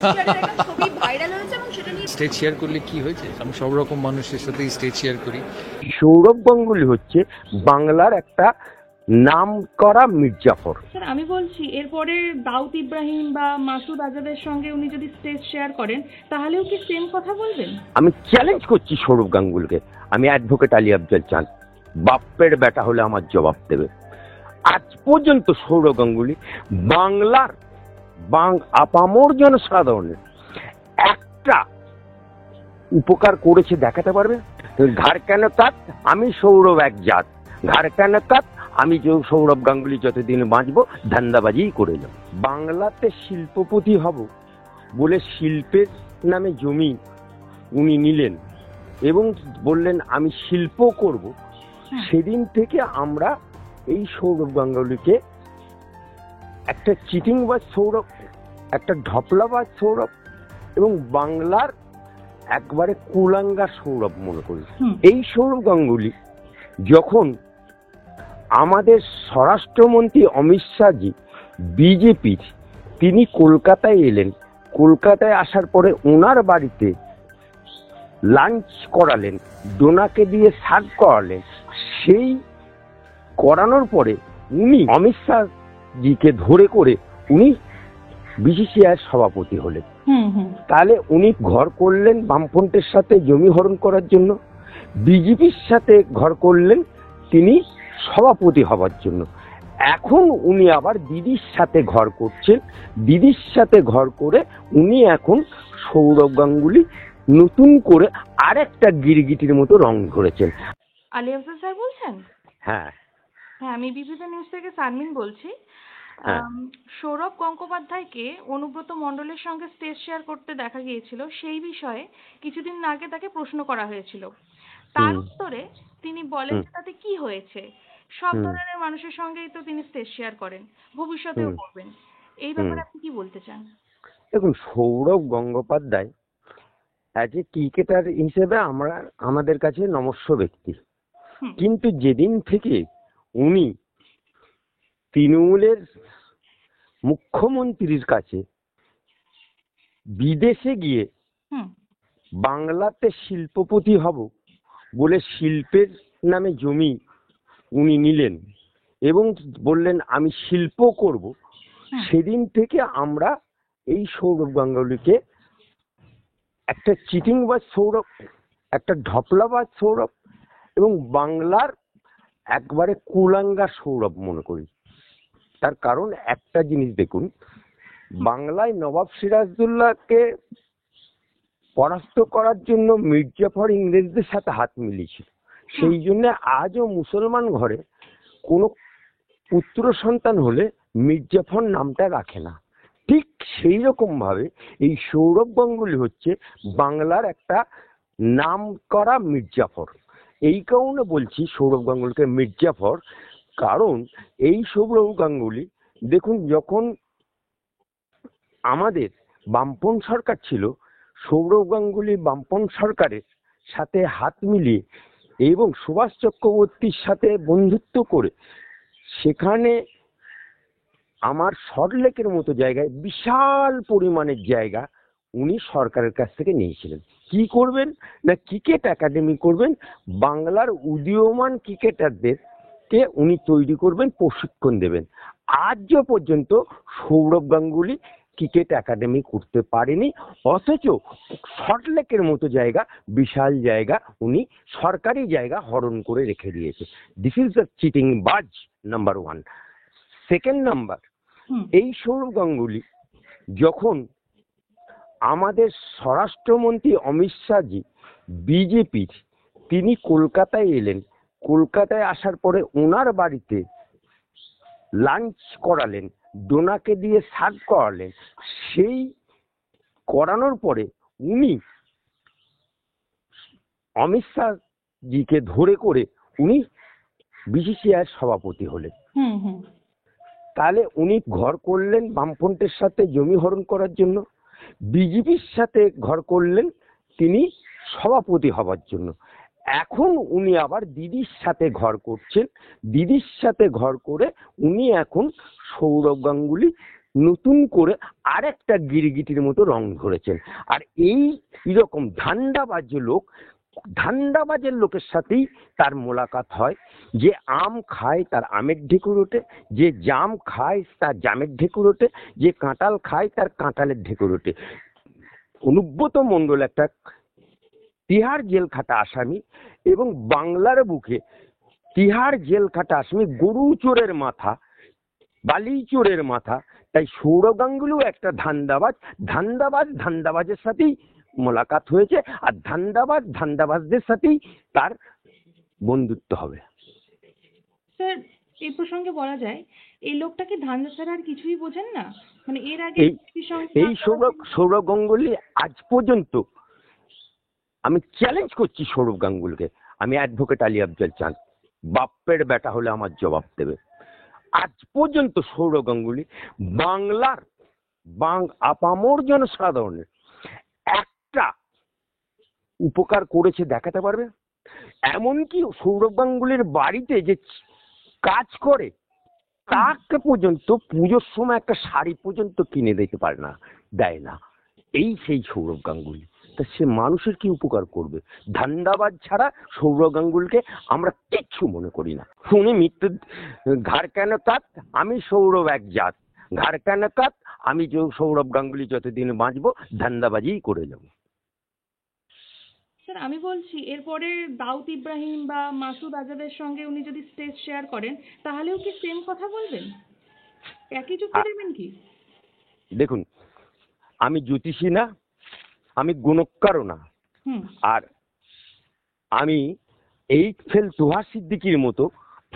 ছবি ভাইরাল হয়েছে এবং সেটা নিয়ে স্টেজ শেয়ার করলে কি হয়েছে? আমি সব রকম মানুষের সাথে স্টেজ শেয়ার করি। সৌরভ গাঙ্গুলি হচ্ছে বাংলার একটা নাম করা মির্জাফর। স্যার আমি বলছি এরপরে দাউদ ইব্রাহিম বা মাসুদ আজাদের সঙ্গে উনি যদি স্টেজ শেয়ার করেন তাহলেও কি সেম কথা বলবেন? আমি চ্যালেঞ্জ করছি সৌরভ গাঙ্গুলিকে। আমি অ্যাডভোকেট আলী আফজাল চাঁদ, বাপ্পের বেটা হলে আমার জবাব দেবে। আজ পর্যন্ত সৌরভ গাঙ্গুলি বাংলার আপামর জনসাধারণের একটা উপকার করেছে দেখাতে পারবে? ঘাড় কেন কাত, আমি সৌরভ এক জাত, ঘাড় কেন কাত, আমি যে সৌরভ গাঙ্গুলি যতদিন বাঁচবো ধান্দাবাজি করে যাব। বাংলাতে শিল্পপতি হব বলে শিল্পের নামে জমি উনি নিলেন এবং বললেন আমি শিল্প করব। সেদিন থেকে আমরা এই সৌরভ গাঙ্গুলিকে একটা চিটিংবাজ সৌরভ, একটা ঢপলাবাজ সৌরভ এবং বাংলার একবারে কুলাঙ্গা সৌরভ মনে করি। এই সৌরভ গাঙ্গুলি যখন আমাদের স্বরাষ্ট্রমন্ত্রী অমিত শাহজি বিজেপির, তিনি কলকাতায় এলেন, কলকাতায় আসার পরে ওনার বাড়িতে লাঞ্চ করালেন, ডোনাকে দিয়ে সার্ভ করালেন। সেই করানোর পরে উনি অমিত শাহজিকে ধরে করে উনি বিসিসিআই সভাপতি হলেন। তাহলে উনি ঘর করলেন বামফ্রন্টের সাথে জমি হরণ করার জন্য, বিজেপির সাথে ঘর করলেন তিনি সভাপতি হবার জন্য। এখন উনি আবার দিদির সাথে ঘর করছেন, দিদির সাথে ঘর করে উনি এখন সৌরভ গাঙ্গুলি নতুন করে আরেকটা গিরগিটির মতো রং ধরেছেন। আলী আফজাল স্যার বলছেন? হ্যাঁ হ্যাঁ, আমি বিবিসি নিউজ থেকে সানমিন বলছি। হ্যাঁ। সৌরভ গঙ্গোপাধ্যায়কে অনুব্রত মণ্ডলের সঙ্গে স্টেজ শেয়ার করতে দেখা গিয়েছিল, সেই বিষয়ে কিছুদিন আগে তাকে প্রশ্ন করা হয়েছিল। তার উত্তরে তিনি বলেন যে তাতে কি হয়েছে, সব ধরনের মানুষের সঙ্গেই তো তিনি স্টেজ শেয়ার করেন, ভবিষ্যতেও করবেন। এই ব্যাপারে আপনি কি বলতে চান? দেখুন, Sourav Gangopadhyay as a cricketer হিসেবে আমাদের কাছে নমস্য ব্যক্তি, কিন্তু যেদিন থেকে উনি তৃণমূলের মুখ্যমন্ত্রীর কাছে বিদেশে গিয়ে বাংলাতে শিল্পপতি হব বলে শিল্পের নামে জমি উনি নিলেন এবং বললেন আমি শিল্প করব, সেদিন থেকে আমরা এই সৌরভ গাঙ্গুলিকে একটা চিটিংবাজ সৌরভ, একটা ঢপলাবাজ সৌরভ এবং বাংলার একবারে কুলাঙ্গা সৌরভ মনে করি। তার কারণ একটা জিনিস দেখুন, বাংলায় নবাব সিরাজউদ্দৌলাকে পরাস্ত করার জন্য মির্জাফর ইংরেজদের সাথে হাত মিলিয়েছিল। সেই জন্য আজও মুসলমান ঘরে কোনো পুত্র সন্তান হলে মির্জাফর নামটা রাখে না। ঠিক সেই রকম ভাবে এই সৌরভ গাঙ্গুলি হচ্ছে বাংলার একটা নাম করা মির্জাফর। এই কারণে বলছি সৌরভ গাঙ্গুলিকে মির্জাফর, কারণ এই সৌরভ গাঙ্গুলি দেখুন, যখন আমাদের বামপন সরকার ছিল, সৌরভ গাঙ্গুলি বামপন সরকারের সাথে হাত মিলিয়ে এবং সুভাষ চক্রবর্তীর সাথে বন্ধুত্ব করে সেখানে আমার সল্টলেকের মতো জায়গায় বিশাল পরিমাণের জায়গা উনি সরকারের কাছ থেকে নিয়েছিলেন। কি করবেন না, ক্রিকেট একাডেমি করবেন, বাংলার উদীয়মান ক্রিকেটারদেরকে উনি তৈরি করবেন, প্রশিক্ষণ দেবেন। আজও পর্যন্ত সৌরভ গাঙ্গুলি ক্রিকেট একাডেমি করতে পারেনি, অথচ সল্টলেকের মতো জায়গা, বিশাল জায়গা উনি সরকারি জায়গা হরণ করে রেখে দিয়েছে। দিস ইজ দ্য চিটিং বাজ নাম্বার ওয়ান। সেকেন্ড নাম্বার, এই সৌরভ গাঙ্গুলি যখন আমাদের স্বরাষ্ট্রমন্ত্রী অমিত শাহজি বিজেপির, তিনি কলকাতায় এলেন, কলকাতায় আসার পরে ওনার বাড়িতে লাঞ্চ করালেন, ডোনাকে দিয়ে সার্ভ করালেন। সেই করানোর পরে উনি অমিত শাহজিকে ধরে করে উনি বিসিসিআই সভাপতি হলেন। তাহলে উনি ঘর করলেন বামফ্রন্টের সাথে জমি হরণ করার জন্য, বিজেপির সাথে ঘর করলেন তিনি সভাপতি হবার জন্য। এখন উনি আবার দিদির সাথে ঘর করছেন, দিদির সাথে ঘর করে উনি এখন সৌরভ গাঙ্গুলি নতুন করে আরেকটা গিরগিটির মতো রং ধরেছেন। আর এই রকম ধান্দাবাজের লোকের সাথেই তার মোলাকাত হয়। যে আম খায় তার আমের ঢেকুর ওঠে, যে জাম খায় তার জামের ঢেকুর ওঠে, যে কাঁঠাল খায় তার কাঁঠালের ঢেকুর ওঠে। অনুব্রত মণ্ডল একটা তিহার জেল খাটা আসামি, এবং বাংলার বুকে তিহার জেল খাটা আসামি, গরু চোরের মাথা, বালি চোরের মাথা। তাই সৌরভ গাঙ্গুলিও একটা ধান্দাবাজের সাথেই মোলাকাত হয়েছে, আর ধান্দাবাজদের সাথেই তার বন্ধুত্ব হবে। স্যার, এই প্রসঙ্গে বলা যায় এই লোকটা কি ধান্দা ছাড়া আর কিছুই বোঝেন না? মানে এর আগে এই সৌরভ গাঙ্গুলি আজ পর্যন্ত, আমি চ্যালেঞ্জ করছি সৌরভ গাঙ্গুলিকে, আমি অ্যাডভোকেট আলী আফজল চাঁদ, বাপ্পের বেটা হলে আমার জবাব দেবে। আজ পর্যন্ত সৌরভ গাঙ্গুলি বাংলার আপামর জনসাধারণের একটা উপকার করেছে দেখাতে পারবে? এমনকি সৌরভ গাঙ্গুলির বাড়িতে যে কাজ করে তাকে পর্যন্ত পুজোর সময় একটা শাড়ি পর্যন্ত কিনে দিতে পারে না, দেয় না। এই সেই সৌরভ গাঙ্গুলি। তা সে মানুষের কি উপকার করবে? ধান্দাবাজ ছাড়া সৌরভ গাঙ্গুলিকে আমরা কিচ্ছু মনে করি না। শুনি মিত্র ঘাড় কেন কাত, আমি সৌরভ এক জাত, ঘাড় কেন কাত, আমি সৌরভ গাঙ্গুলি যতদিন বাঁচবো ধান্দাবাজিই করে যাবো। স্যার, আমি বলছি এরপরে দাউদ ইব্রাহিম বা মাসুদ আজাদের সঙ্গে উনি যদি স্টেজ শেয়ার করেন তাহলেও কি সেম কথা বলবেন? একই যুক্তি দেবেন কি? দেখুন, আমি জ্যোতিষী না, আমি গুণকারও না, আর আমি এই ফেল তোহা সিদ্দিকির মতো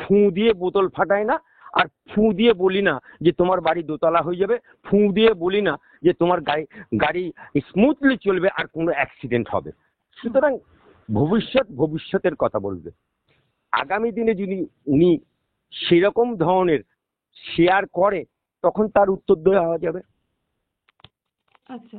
ফু দিয়ে বোতল ফাটাই না, আর ফু দিয়ে বলি না যে তোমার বাড়ি দোতলা হয়ে যাবে, ফু দিয়ে বলি না যে তোমার গাড়ি স্মুথলি চলবে আর কোনো অ্যাক্সিডেন্ট হবে। সুতরাং ভবিষ্যতের কথা বলবে। আগামী দিনে যদি উনি সেরকম ধরনের শেয়ার করে তখন তার উত্তর দেওয়া যাবে। আচ্ছা।